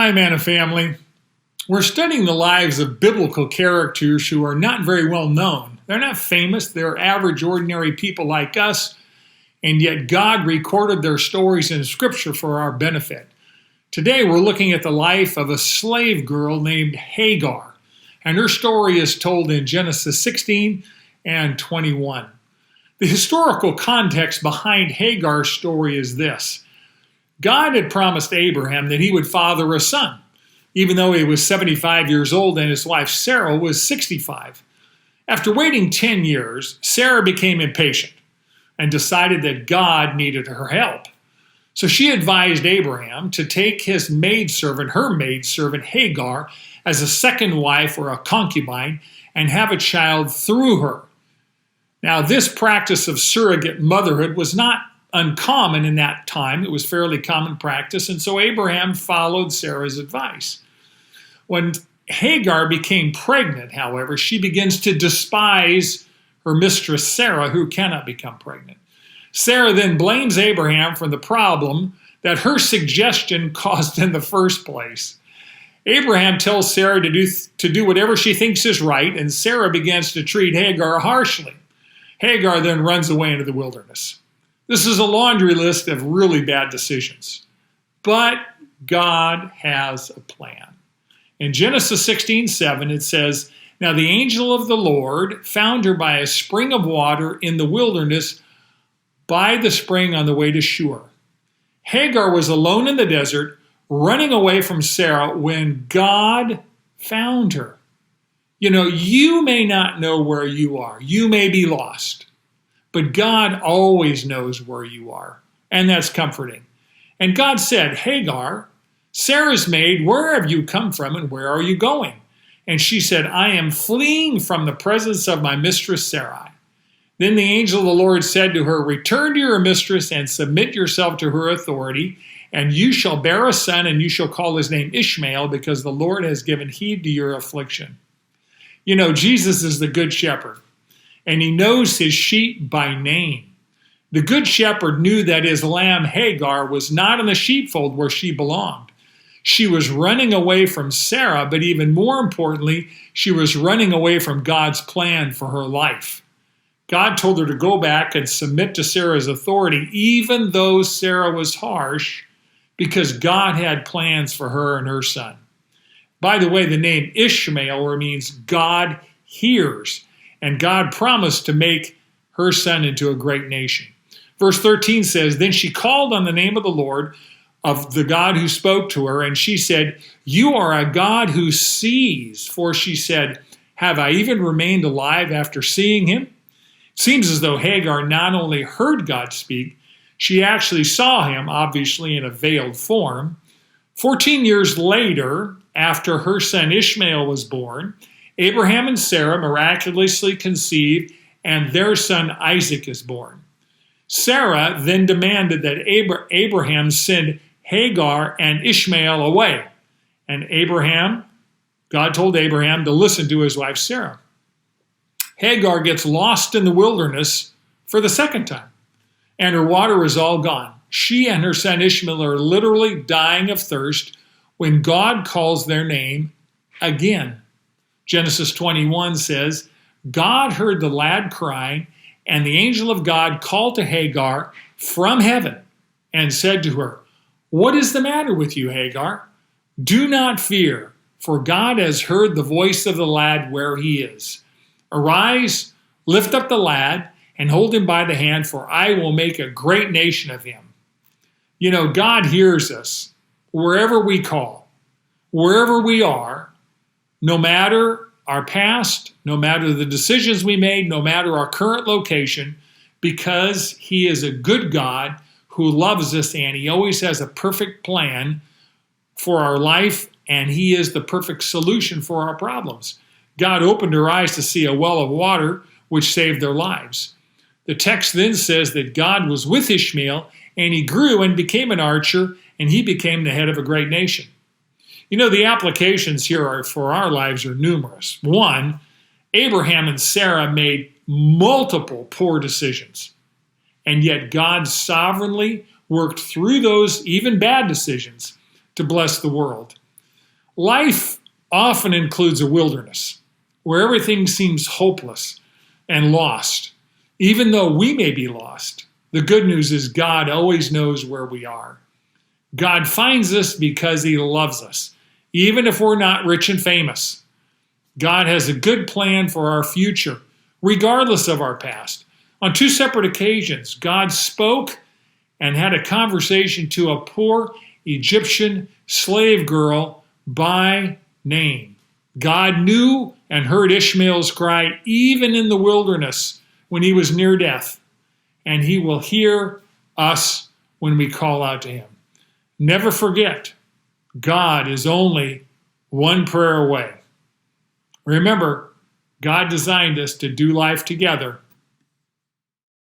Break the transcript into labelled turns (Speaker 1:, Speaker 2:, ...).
Speaker 1: Hi, Manna family. We're studying the lives of biblical characters who are not very well known. They're not famous. They're average, ordinary people like us, and yet God recorded their stories in Scripture for our benefit. Today, we're looking at the life of a slave girl named Hagar, and her story is told in Genesis 16 and 21. The historical context behind Hagar's story is this. God had promised Abraham that he would father a son, even though he was 75 years old and his wife Sarah was 65. After waiting 10 years, Sarah became impatient and decided that God needed her help. So she advised Abraham to take his maidservant, her maidservant Hagar, as a second wife or a concubine and have a child through her. Now, this practice of surrogate motherhood was not uncommon in that time. It was fairly common practice, and so Abraham followed Sarah's advice. When Hagar became pregnant, however, she begins to despise her mistress Sarah, who cannot become pregnant. Sarah then blames Abraham for the problem that her suggestion caused in the first place. Abraham tells Sarah to do whatever she thinks is right, and Sarah begins to treat Hagar harshly. Hagar then runs away into the wilderness. This is a laundry list of really bad decisions. But God has a plan. In Genesis 16:7, it says, "Now the angel of the Lord found her by a spring of water in the wilderness by the spring on the way to Shur." Hagar was alone in the desert, running away from Sarah when God found her. You know, you may not know where you are. You may be lost. But God always knows where you are, and that's comforting. And God said, "Hagar, Sarah's maid, where have you come from and where are you going?" And she said, "I am fleeing from the presence of my mistress Sarai." Then the angel of the Lord said to her, "Return to your mistress and submit yourself to her authority, and you shall bear a son, and you shall call his name Ishmael, because the Lord has given heed to your affliction." You know, Jesus is the good shepherd, and he knows his sheep by name. The good shepherd knew that his lamb Hagar was not in the sheepfold where she belonged. She was running away from Sarah, but even more importantly, she was running away from God's plan for her life. God told her to go back and submit to Sarah's authority, even though Sarah was harsh, because God had plans for her and her son. By the way, the name Ishmael means God hears. And God promised to make her son into a great nation. Verse 13 says, "Then she called on the name of the Lord, of the God who spoke to her, and she said, 'You are a God who sees.' For she said, 'Have I even remained alive after seeing him?'" It seems as though Hagar not only heard God speak, she actually saw him, obviously in a veiled form. 14 years later, after her son Ishmael was born, Abraham and Sarah miraculously conceived, and their son Isaac is born. Sarah then demanded that Abraham send Hagar and Ishmael away. And God told Abraham to listen to his wife Sarah. Hagar gets lost in the wilderness for the second time, and her water is all gone. She and her son Ishmael are literally dying of thirst when God calls their name again. Genesis 21 says, "God heard the lad crying, and the angel of God called to Hagar from heaven and said to her, 'What is the matter with you, Hagar? Do not fear, for God has heard the voice of the lad where he is. Arise, lift up the lad, and hold him by the hand, for I will make a great nation of him.'" You know, God hears us wherever we call, wherever we are, no matter our past, no matter the decisions we made, no matter our current location, because he is a good God who loves us, and he always has a perfect plan for our life, and he is the perfect solution for our problems. God opened her eyes to see a well of water, which saved their lives. The text then says that God was with Ishmael, and he grew and became an archer, and he became the head of a great nation. You know, the applications here for our lives are numerous. One, Abraham and Sarah made multiple poor decisions, and yet God sovereignly worked through those even bad decisions to bless the world. Life often includes a wilderness where everything seems hopeless and lost. Even though we may be lost, the good news is God always knows where we are. God finds us because he loves us, even if we're not rich and famous. God has a good plan for our future, regardless of our past. On 2 separate occasions, God spoke and had a conversation to a poor Egyptian slave girl by name. God knew and heard Ishmael's cry even in the wilderness when he was near death, and he will hear us when we call out to him. Never forget, God is only one prayer away. Remember, God designed us to do life together